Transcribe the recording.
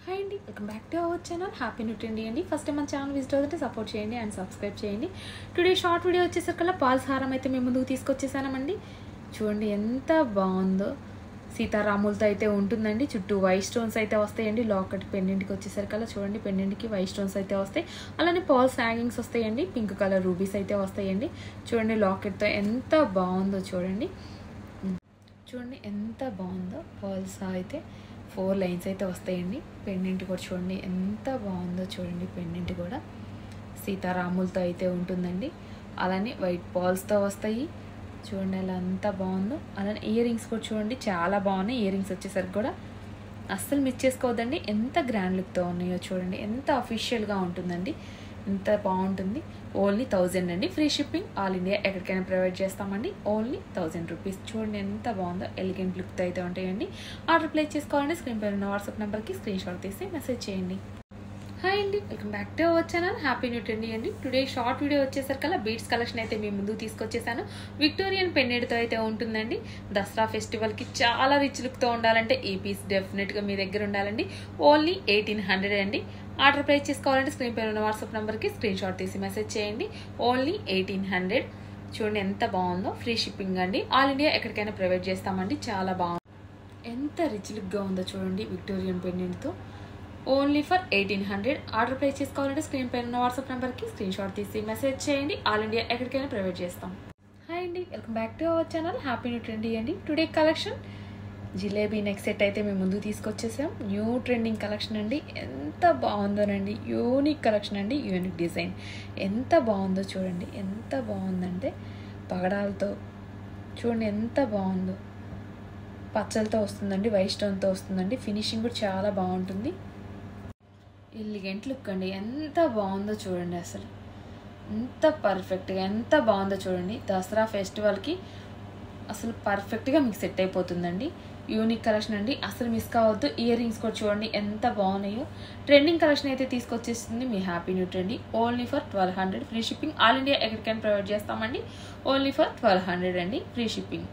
Hi అండి, welcome back to our channel happy new trendy అండి. First time మన channel visit అవుతుంటే support చేయండి అండ్ సబ్స్క్రైబ్ చేయండి. టుడే షార్ట్ వీడియో వచ్చేసరికల్లా పాల్స్ హారం అయితే మేము ముందుకు తీసుకొచ్చేసామండి. చూడండి ఎంత బాగుందో, సీతారాములతో అయితే ఉంటుందండి. చుట్టూ వైట్ స్టోన్స్ అయితే వస్తాయండి. లాకెట్ పెండెంట్కి వచ్చేసరికల్లా చూడండి, పెండెంట్కి వైట్ స్టోన్స్ అయితే వస్తాయి. అలానే పాల్స్ హ్యాంగింగ్స్ వస్తాయండి. పింక్ కలర్ రూబీస్ అయితే వస్తాయండి. చూడండి లాకెట్తో ఎంత బాగుందో చూడండి. చూడండి ఎంత బాగుందో, పాల్స్ అయితే 4 లైన్స్ అయితే వస్తాయండి. పెండెంట్ కూడా చూడండి ఎంత బాగుందో చూడండి. పెండెంట్ కూడా సీతారాములతో అయితే ఉంటుందండి. అలానే వైట్ పాల్స్తో వస్తాయి. చూడండి అలా ఎంత బాగుందో. అలానే ఇయర్ రింగ్స్ కూడా చూడండి చాలా బాగున్నాయి. ఇయర్ రింగ్స్ వచ్చేసరికి కూడా అస్సలు మిస్ చేసుకోవద్దండి. ఎంత గ్రాండ్ లుక్తో ఉన్నాయో చూడండి. ఎంత అఫీషియల్గా ఉంటుందండి. ఎంత బాగుంటుంది. ఓన్లీ 1000 అండి. ఫ్రీ షిప్పింగ్ ఆల్ ఇండియా ఎక్కడికైనా ప్రొవైడ్ చేస్తామండి. Only 1000 rupees. చూడండి ఎంత బాగుందో, ఎలిగెంట్ లుక్తో అయితే ఉంటాయండి. ఆర్డర్ ప్లేస్ చేసుకోవాలంటే స్క్రీన్ పైన ఉన్న వాట్సాప్ నెంబర్కి స్క్రీన్ షాట్ తీసి మెసేజ్ చేయండి. హాయ్ అండి, welcome back to our channel happy new trendy అండి. టుడే షార్ట్ వీడియో వచ్చేసరికల్లా బీడ్స్ కలెక్షన్ అయితే మేము ముందుకు తీసుకొచ్చేసాను. విక్టోరియన్ పెండెంట్తో అయితే ఉంటుందండి. దసరా ఫెస్టివల్కి చాలా రిచ్ లుక్తో ఉండాలంటే ఈ పీస్ డెఫినెట్గా మీ దగ్గర ఉండాలండి. ఓన్లీ 1800 అండి. ఆర్డర్ ప్లేస్ చేసుకోవాలంటే స్క్రీన్ పైన ఉన్న వాట్సాప్ నెంబర్కి స్క్రీన్ షాట్ తీసి మెసేజ్ చేయండి. ఓన్లీ 1800. చూడండి ఎంత బాగుందో. ఫ్రీ షిప్పింగ్ అండి. ఆల్ ఇండియా ఎక్కడికైనా ప్రొవైడ్ చేస్తామండి. చాలా బాగుంది. ఎంత రిచ్ లుక్గా ఉందో చూడండి. విక్టోరియన్ పెండెంట్తో ఓన్లీ ఫర్ 1800. ఆర్డర్ ప్లేస్ చేసుకోవాలంటే స్క్రీన్ పైన ఉన్న వాట్సాప్ నెంబర్కి స్క్రీన్ షాట్ తీసి మెసేజ్ చేయండి. ఆల్ ఇండియా ఎక్కడికైనా ప్రొవైడ్ చేస్తాం. హాయ్ అండి, welcome back to our channel happy new trendy అండి. Today collection jalebi neck set అయితే మేము ముందుకు తీసుకొచ్చేసాం. న్యూ ట్రెండింగ్ కలెక్షన్ అండి. ఎంత బాగుందోనండి. యూనిక్ కలెక్షన్ అండి. యూనిక్ డిజైన్ ఎంత బాగుందో చూడండి. ఎంత బాగుందంటే పగడాలతో చూడండి ఎంత బాగుందో. పచ్చలతో వస్తుందండి, వైట్ స్టోన్తో వస్తుందండి. ఫినిషింగ్ కూడా చాలా బాగుంటుంది. ఎలిగెంట్ లుక్ అండి. ఎంత బాగుందో చూడండి. అసలు ఎంత పర్ఫెక్ట్గా ఎంత బాగుందో చూడండి. దసరా ఫెస్టివల్కి అసలు పర్ఫెక్ట్గా మీకు సెట్ అయిపోతుందండి. యూనిక్ కలెక్షన్ అండి. అసలు మిస్ కావద్దు. ఇయర్ రింగ్స్ కూడా చూడండి ఎంత బాగున్నాయో. ట్రెండింగ్ కలెక్షన్ అయితే తీసుకొచ్చేస్తుంది మీ happy new trendy. Only for 1200. Free shipping all India ఎక్కడికైనా ప్రొవైడ్ చేస్తామండి. ఓన్లీ ఫర్ 1200 అండి. Free shipping.